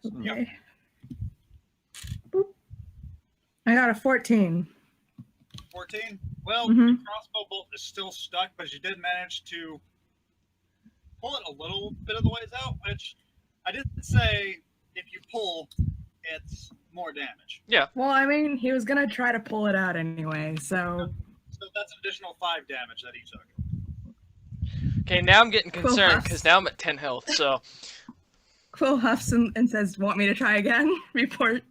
Okay. Boop. I got a 14. 14? Well, the crossbow bolt is still stuck, but you did manage to pull it a little bit of the ways out, which I did say if you pull, it's more damage. Yeah. Well, I mean, he was going to try to pull it out anyway, so... So that's an additional 5 damage that he took. Okay, now I'm getting concerned, because now I'm at 10 health, so... Quill huffs and says, want me to try again? before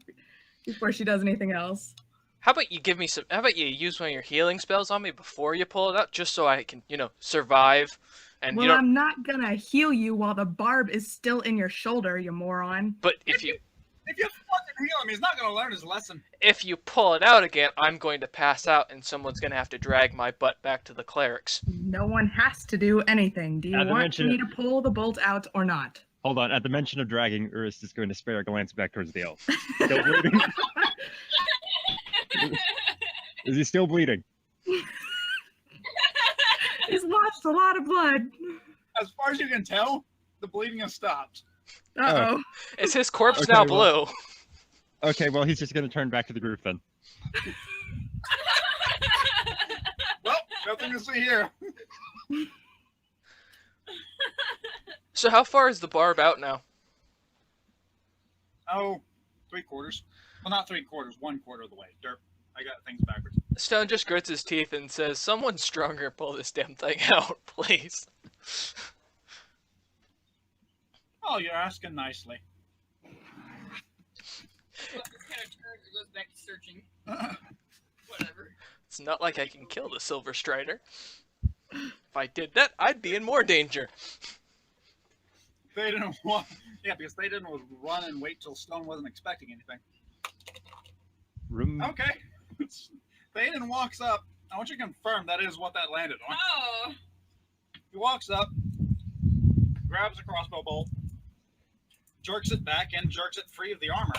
she does anything else. How about you give me some... How about you use one of your healing spells on me before you pull it out, just so I can, survive, and well, I'm not gonna heal you while the barb is still in your shoulder, you moron. But if you fucking heal him, he's not gonna learn his lesson. If you pull it out again, I'm going to pass out, and someone's going to have to drag my butt back to the clerics. No one has to do anything. Do you want me to pull the bolt out or not? Hold on. At the mention of dragging, Urus is going to spare a glance back towards the elf. Still bleeding? Is he still bleeding? He's lost a lot of blood. As far as you can tell, the bleeding has stopped. Uh-oh. Is his corpse now blue? Okay, well, he's just going to turn back to the group then. Well, nothing to see here. So how far is the barb out now? Oh, 3/4. Well, not 3/4, 1/4 of the way. Derp. I got things backwards. Stone just grits his teeth and says, someone stronger pull this damn thing out, please. Oh, you're asking nicely. Well, this kind of turns and goes back to searching. Whatever. It's not like I can kill the Silver Strider. If I did that, I'd be in more danger. They didn't want... Yeah, because they didn't run and wait till Stone wasn't expecting anything. Okay. Thaden walks up. I want you to confirm that is what that landed on. Oh! He walks up, grabs a crossbow bolt, jerks it back, and jerks it free of the armor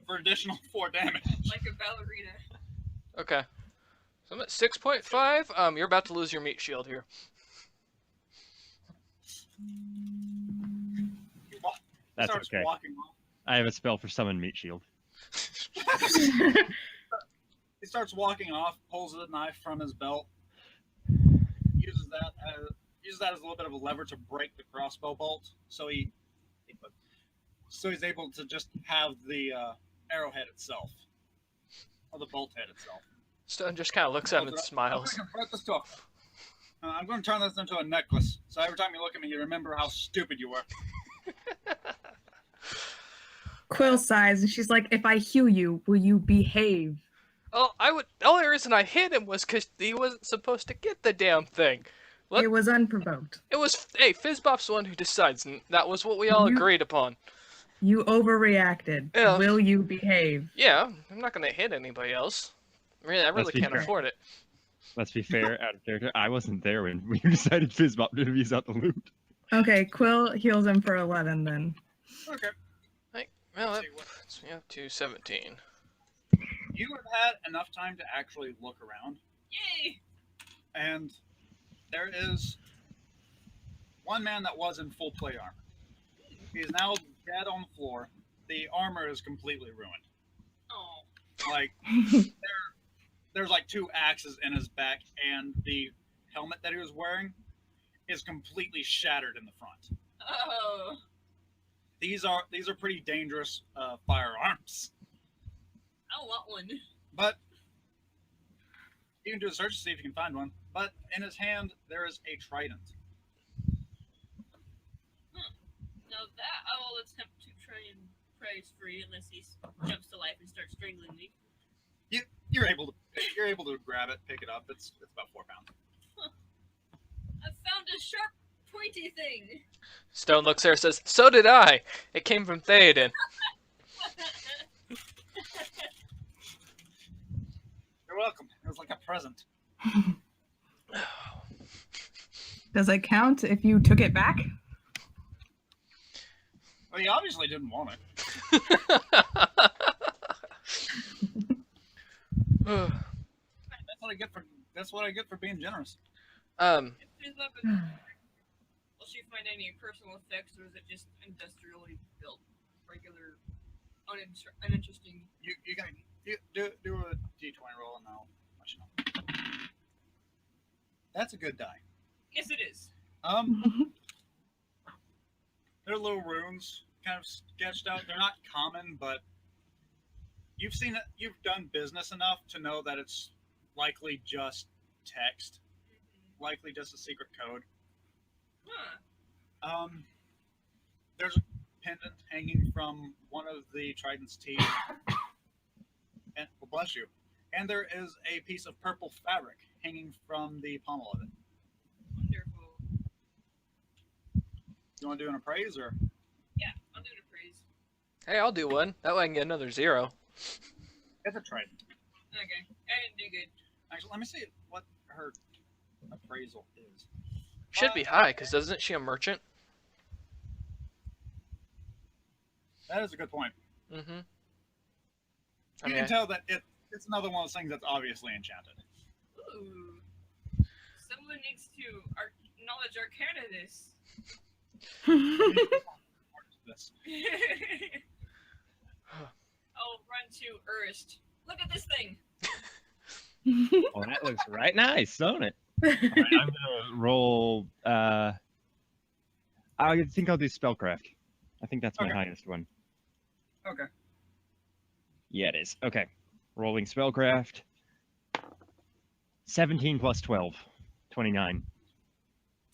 for additional 4 damage. Like a ballerina. Okay. So I'm at 6.5. You're about to lose your meat shield here. That's okay. I have a spell for summon meat shield. He starts walking off, pulls a knife from his belt, uses that as a little bit of a lever to break the crossbow bolt. So he's able to just have the arrowhead itself, or the bolt head itself. Stone just kind of looks at him and smiles. I'm going to turn this into a necklace, so every time you look at me, you remember how stupid you were. Quill sighs, and she's like, if I heal you, will you behave? Oh, the only reason I hit him was because he wasn't supposed to get the damn thing. It was unprovoked. It was, hey, Fizzbop's the one who decides, and that was what we all agreed upon. You overreacted. Yeah. Will you behave? Yeah, I'm not going to hit anybody else. I really can't afford it. Let's be fair, out of character. I wasn't there when we decided Fizzbop didn't use out the loot. Okay, Quill heals him for 11 then. Okay. Well, that puts me up to 17. You have had enough time to actually look around. Yay! And there is one man that was in full plate armor. He is now dead on the floor. The armor is completely ruined. Oh. Like, there's like 2 axes in his back, and the helmet that he was wearing is completely shattered in the front. Oh. These are pretty dangerous firearms. I want one. But you can do a search to see if you can find one. But in his hand, there is a trident. Now that I will attempt to try and pry free unless he jumps to life and starts strangling me. You're able to grab it, pick it up. It's about 4 pounds. Huh. I found a sharp, pointy thing. Stone looks there and says, so did I. It came from Theoden. You're welcome. It was like a present. Does it count if you took it back? Well, he obviously didn't want it. That's what I get for being generous. His weapon. Will she find any personal effects, or is it just industrially built, regular, uninteresting? You can do a d20 roll and I'll let you know. That's a good die. Yes, it is. They're little runes, kind of sketched out. They're not common, but you've seen it. You've done business enough to know that it's likely just text, likely just a secret code. Huh. There's a pendant hanging from one of the trident's teeth, and well, bless you. And there is a piece of purple fabric hanging from the pommel of it. Wonderful. You want to do an appraise or? Yeah, I'll do an appraise. Hey, I'll do one. That way I can get another 0. It's a trident. Okay, I didn't do good. Actually, let me see what her appraisal is. Should be high, because isn't she a merchant? That is a good point. Mm-hmm. You can tell that it's another one of those things that's obviously enchanted. Ooh. Someone needs to acknowledge Arcana this. This. I'll run to Urst. Look at this thing. Oh, that looks right nice, don't it? All right, I'm gonna roll. I think I'll do spellcraft. I think that's my Okay. highest one. Okay. Yeah, it is. Okay, rolling spellcraft. 17 plus 12, 29.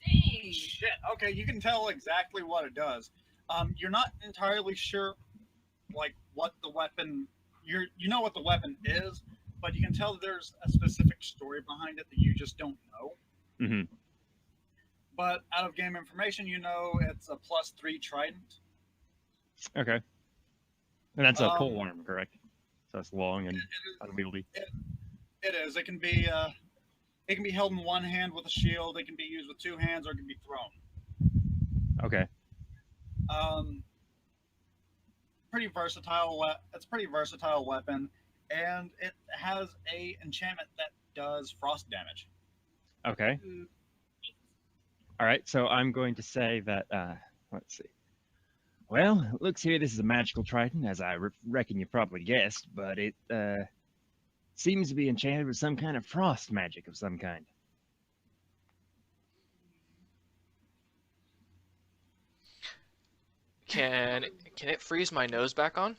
Dang. Shit. Okay, you can tell exactly what it does. You're not entirely sure, like what the weapon. You know what the weapon is, but you can tell there's a specific story behind it that you just don't know. Mm-hmm. But out of game information, you know it's a +3 trident. Okay. And that's a pole Um, arm, correct? So it's long and unwieldy. It is. It can be held in one hand with a shield. It can be used with 2 hands, or it can be thrown. Okay. Pretty versatile. It's a pretty versatile weapon, and it has a enchantment that does frost damage. Okay. All right. So I'm going to say that. Let's see. Well, it looks here this is a magical trident, as I reckon you probably guessed, but it seems to be enchanted with some kind of frost magic of some kind. Can it freeze my nose back on?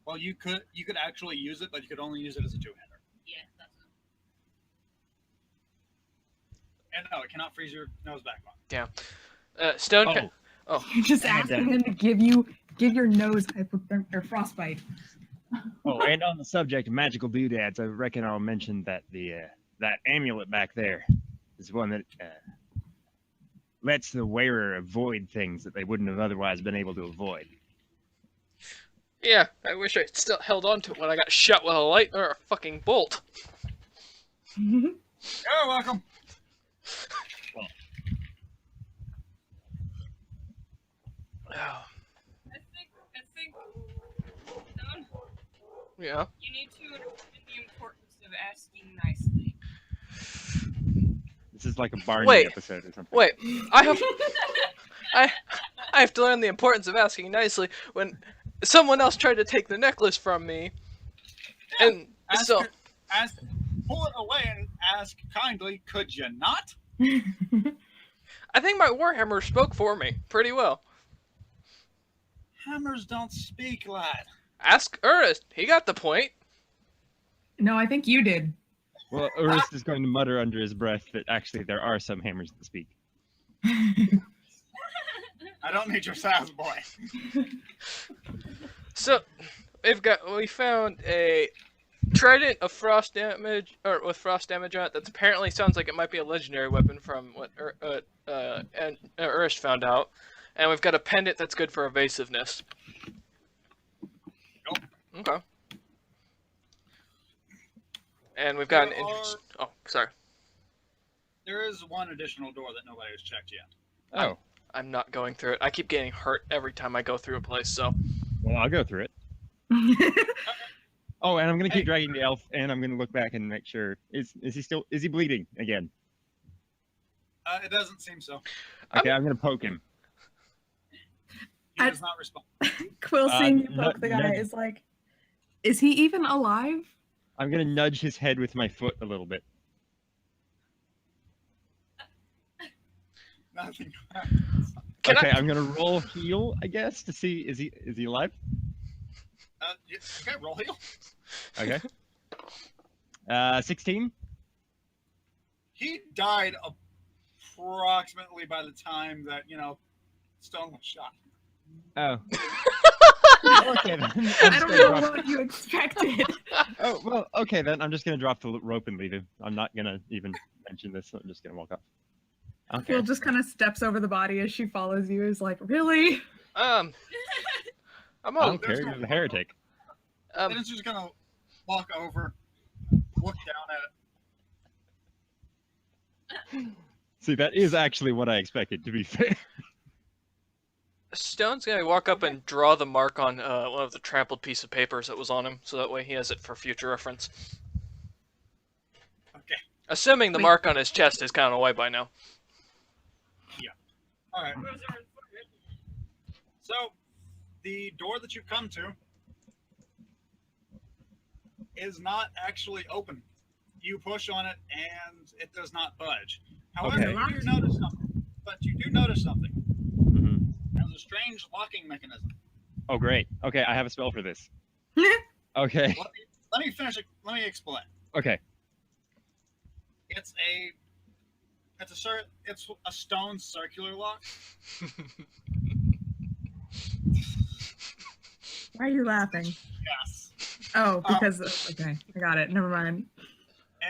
Well, you could actually use it, but you could only use it as a 2-hander. Yeah, that's it. And no, it cannot freeze your nose back on. Stone. You're just asking him to give your nose or frostbite. Oh, and on the subject of magical doodads, I reckon I'll mention that that amulet back there is one that lets the wearer avoid things that they wouldn't have otherwise been able to avoid. Yeah, I wish I still held on to it when I got shot with a light or a fucking bolt. You're welcome. Oh, I think, Don, yeah. you need to understand the importance of asking nicely. This is like a Barney Wait. episode or something. Wait, I have to learn the importance of asking nicely when someone else tried to take the necklace from me, and Pull it away and ask kindly. Could you not? I think my warhammer spoke for me pretty well. Hammers don't speak, lad. Ask Ernest. He got the point. No, I think you did. Well, Urst is going to mutter under his breath that actually there are some hammers that speak. I don't need your sass, boy. So, we found a trident of frost damage, or with frost damage on it. That apparently sounds like it might be a legendary weapon from what Ernest found out. And we've got a pendant that's good for evasiveness. Nope. Okay. And we've got an There interest. are- Oh, sorry. There is one additional door that nobody has checked yet. Oh, I'm not going through it. I keep getting hurt every time I go through a place, so. well, I'll go through it. Oh, and I'm going to keep dragging the elf, and I'm going to look back and make sure. Is he bleeding again? It doesn't seem so. Okay, I'm gonna poke him. He does not respond. Quill seeing you poke the guy nudge. is like, is he even alive? I'm gonna nudge his head with my foot a little bit. Nothing. Okay, I'm gonna roll heal, I guess, to see is he alive? Okay, roll heal. Okay. 16. He died approximately by the time that Stone was shot. Oh. Okay then. I don't know what you expected. Oh well. Okay then. I'm just gonna drop the rope and leave him. I'm not gonna even mention this. I'm just gonna walk off. Okay. Quill just kind of steps over the body as she follows you. Is like, really? I'm I all. don't care. You're the heretic. Then it's just gonna walk over, look down at it. See, that is actually what I expected. To be fair. Stone's gonna walk up and draw the mark on one of the trampled piece of papers that was on him, so that way he has it for future reference. Okay. Assuming the Wait. mark on his chest is kind of white by now. All right. So, the door that you've come to is not actually open. You push on it, and it does not budge. However, Okay. you do notice something. But you do notice something. Mhm. There's a strange locking mechanism. Oh great. Okay, I have a spell for this. Okay. Let me finish it. Let me explain. Okay. It's a stone circular lock. Why are you laughing? Yes. Oh, because okay, I got it. Never mind.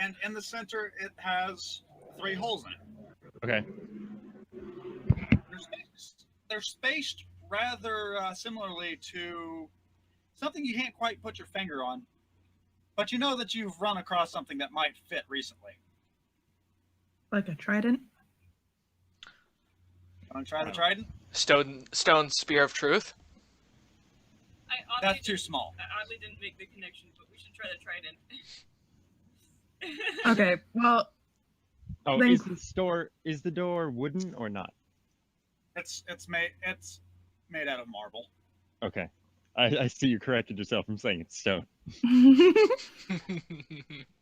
And in the center, it has 3 holes in it. Okay. They're spaced rather similarly to something you can't quite put your finger on, but you know that you've run across something that might fit recently. Like a trident. Want to try the trident? Stone's spear of truth. That's too small. I oddly didn't make the connection, but we should try the trident. Okay, well, Oh, Then- is the door wooden or not? It's made out of marble. Okay. I see you corrected yourself from saying it's stone.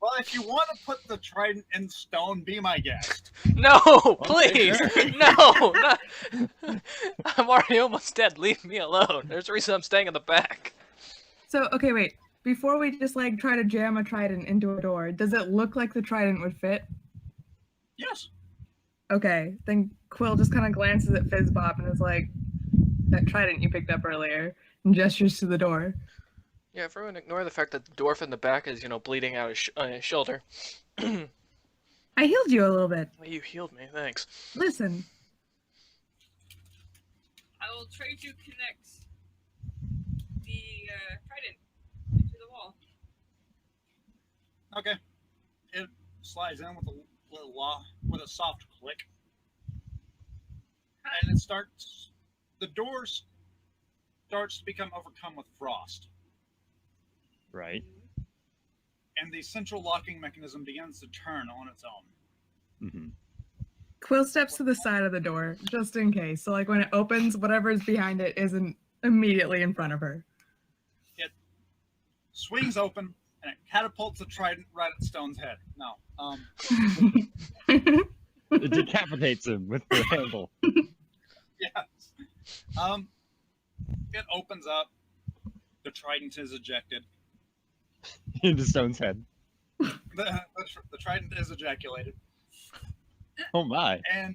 Well, if you want to put the trident in stone, be my guest. No, Okay, please, sure. no, not... I'm already almost dead. Leave me alone. There's a reason I'm staying in the back. so okay, wait. Before we just like try to jam a trident into a door, does it look like the trident would fit? Yes. Okay, then Quill just kind of glances at Fizzbop and is like, that trident you picked up earlier, and gestures to the door. Yeah, everyone ignore the fact that the dwarf in the back is, bleeding out his shoulder. I healed you a little bit. Well, you healed me, thanks. Listen, I will try to connect the trident into the wall. Okay. It slides in with a little with a soft click, and the door starts to become overcome with frost, Right. and the central locking mechanism begins to turn on its own. Mm-hmm. Quill steps to the side of the door, just in case. So like when it opens, whatever's behind it isn't immediately in front of her. Swings open, and it catapults the trident right at Stone's head. No. It decapitates him with the handle. Yes. It opens up. The trident is ejected. Into Stone's head. The trident is ejaculated, Oh my. and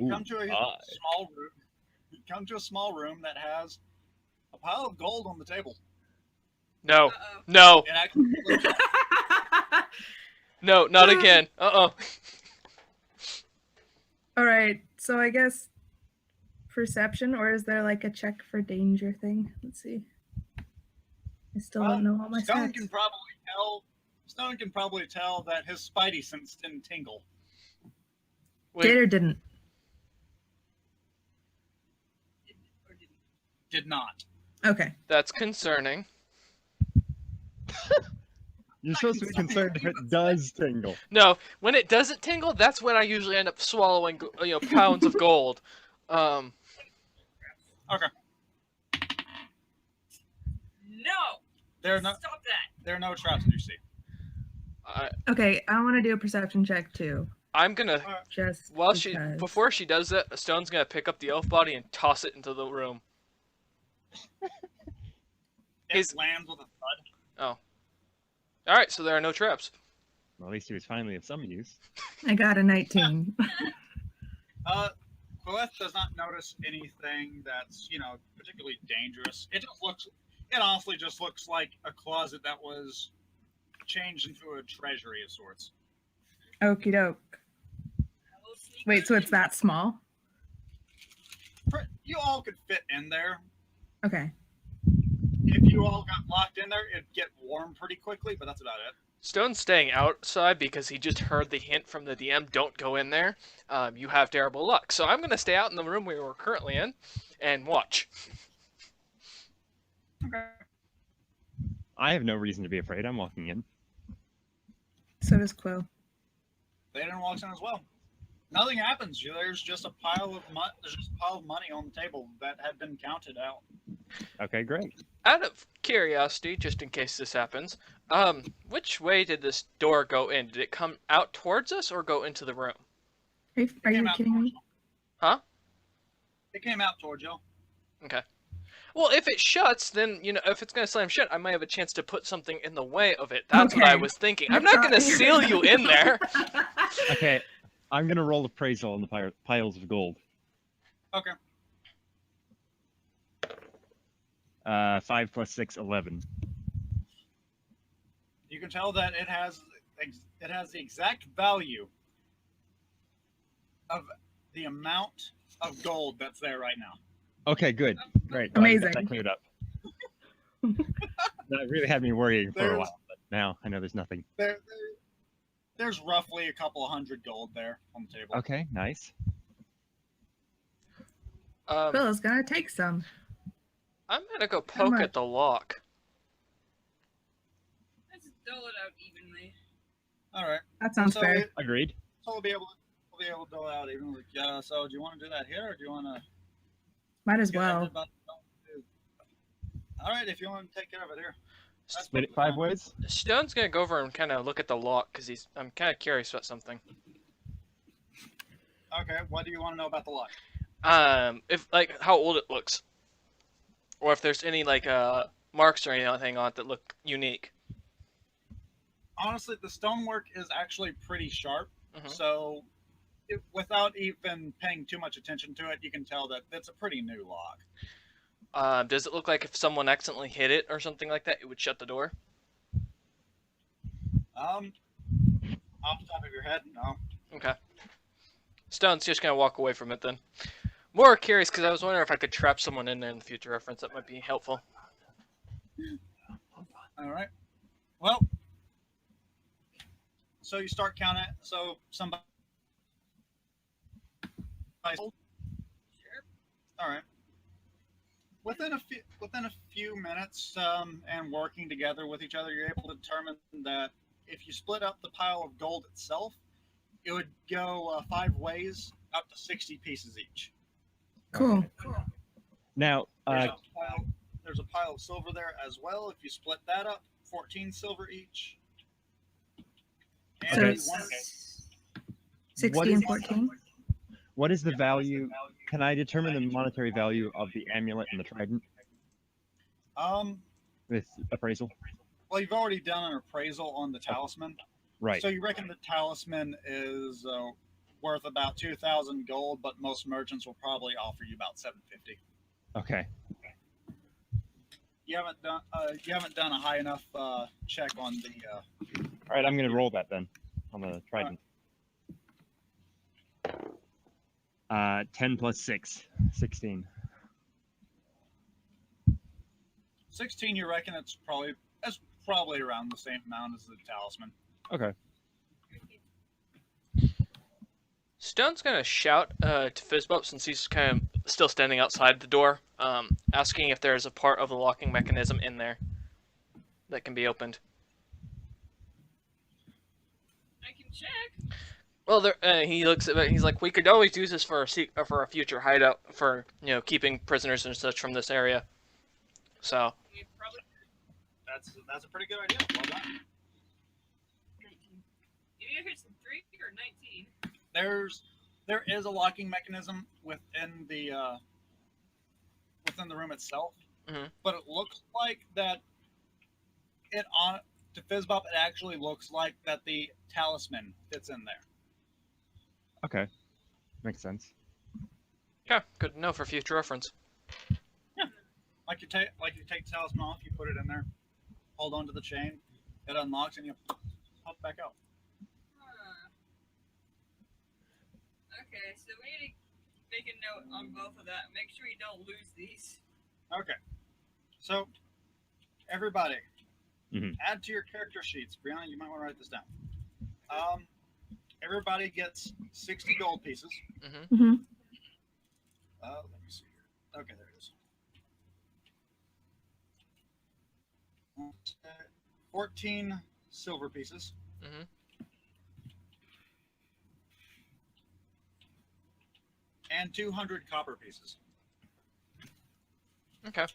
Ooh, come to a my. small room. You come to a small room that has a pile of gold on the table. No, Uh-oh. no, It actually no, not again. Uh-oh. All right, so I guess perception, or is there like a check for danger thing? Let's see. I still don't know all my Stone stats. can probably tell. Stone can probably tell that his spidey sense didn't tingle. Wait, Did or didn't? Or didn't. Did not. Okay. that's concerning. You're supposed to be concerned if it does tingle. No, when it doesn't tingle, that's when I usually end up swallowing, pounds of gold. Okay. No! There are no Stop that! there are no traps that you see. Okay, I want to do a perception check too. I'm gonna Just because. before she does that, Stone's gonna pick up the elf body and toss it into the room. It lands with a thud. All right, so there are no traps. Well, at least he was finally of some use. I got a 19. Quilleth does not notice anything that's, particularly dangerous. It honestly just looks like a closet that was changed into a treasury of sorts. Okie doke. Wait, so it's that small? You all could fit in there. Okay. If you all got locked in there, it'd get warm pretty quickly, but that's about it. Stone's staying outside because he just heard the hint from the DM, don't go in there. You have terrible luck. So I'm going to stay out in the room we were currently in and watch. Okay. I have no reason to be afraid. I'm walking in. So does Quill. Vaden walks in as well. Nothing happens. There's just a pile of money on the table that had been counted out. Okay, great. Out of curiosity, just in case this happens, which way did this door go in? Did it come out towards us or go into the room? Are you Came out kidding towards me? you. Huh? It came out towards you. Okay. Well, if it shuts, then, if it's going to slam shut, I might have a chance to put something in the way of it. That's what I Okay. was thinking. I'm not going to seal you in there. Okay, I'm gonna roll appraisal on the piles of gold. Okay. 5 + 6, 11. You can tell that it has the exact value of the amount of gold that's there right now. Okay, good. Great. Glad we got Amazing. that cleared up. That really had me worrying for a while, but now I know there's nothing. There's roughly a couple of hundred gold there on the table. Okay, nice. Quill's gonna take some. I'm going to go poke much? at the lock. Let's dole it out evenly. All right. That sounds So fair. Agreed. So we'll be able to dole out even. So do you want to do that here, or do you want to? Might as well. All right, if you want to take care of it here. That's Split it perfectly 5 fine. ways. Stone's going to go over and kind of look at the lock because I'm kind of curious about something. Okay, what do you want to know about the lock? If how old it looks, or if there's any marks or anything on it that look unique. Honestly, the stonework is actually pretty sharp. Mhm. So, without even paying too much attention to it, you can tell that it's a pretty new lock. Does it look like if someone accidentally hit it or something like that, it would shut the door? Off the top of your head, no. Okay. Stone's just gonna walk away from it then. More curious because I was wondering if I could trap someone in there in the future reference. That might be helpful. All right. Well, so you start counting. So somebody. Sure. All right. Within a few minutes, and working together with each other, you're able to determine that if you split up the pile of gold itself, it would go 5 ways, up to 60 pieces each. Cool. Now, There's a pile of silver there as well. If you split that up, 14 silver each. So And it's 60 What and is- 14. what is the value? Can I determine the monetary value of the amulet and the trident with appraisal? Well, you've already done an appraisal on the talisman. Right. So you reckon the talisman is worth about 2,000 gold, but most merchants will probably offer you about 750. Okay. You haven't done a high enough check on the. All right, I'm going to roll that then on the trident. 10 + 6, 16. 16. You reckon it's probably around the same amount as the talisman. Okay. Stone's gonna shout to Fizzbop since he's kind of still standing outside the door, asking if there's a part of the locking mechanism in there that can be opened. check. Well, he looks at it. He's like, we could always use this for a future hideout for keeping prisoners and such from this area. So We probably That's a pretty good idea. Well done. 19. You either hit some 3 or 19. There is a locking mechanism within the room itself, Mhm. but it looks like that to Fizzbop. It actually looks like that the talisman fits in there. Okay, makes sense. yeah, good to know for future reference. Like you take the talisman off, you put it in there, hold on to the chain, it unlocks, and you pop back out. Huh. Okay, so we need to make a note on both of that. Make sure you don't lose these. Okay, so everybody, Mhm. add to your character sheets. Brianna, you might want to write this down. Everybody gets 60 gold pieces. Mm-hmm. Let me see here. Okay, there it is. 14 silver pieces. Mm-hmm. And 200 copper pieces. Okay.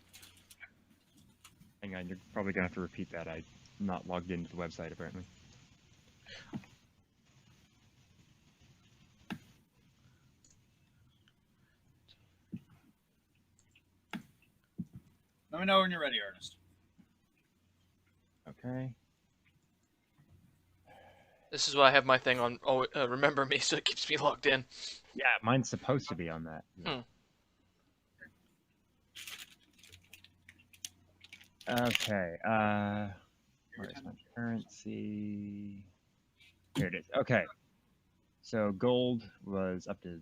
Hang on, you're probably gonna have to repeat that. I'm not logged into the website apparently. Let me know when you're ready, Ernest. Okay. This is why I have my thing on. Oh, remember me, so it keeps me logged in. Yeah, mine's supposed to be on that. Okay. Where's my currency? Here it is. Okay. So gold was up to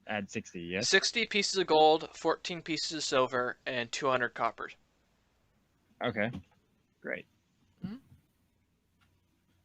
add 60. Yes. 60 pieces of gold, 14 pieces of silver, and 200 coppers. Okay. Great.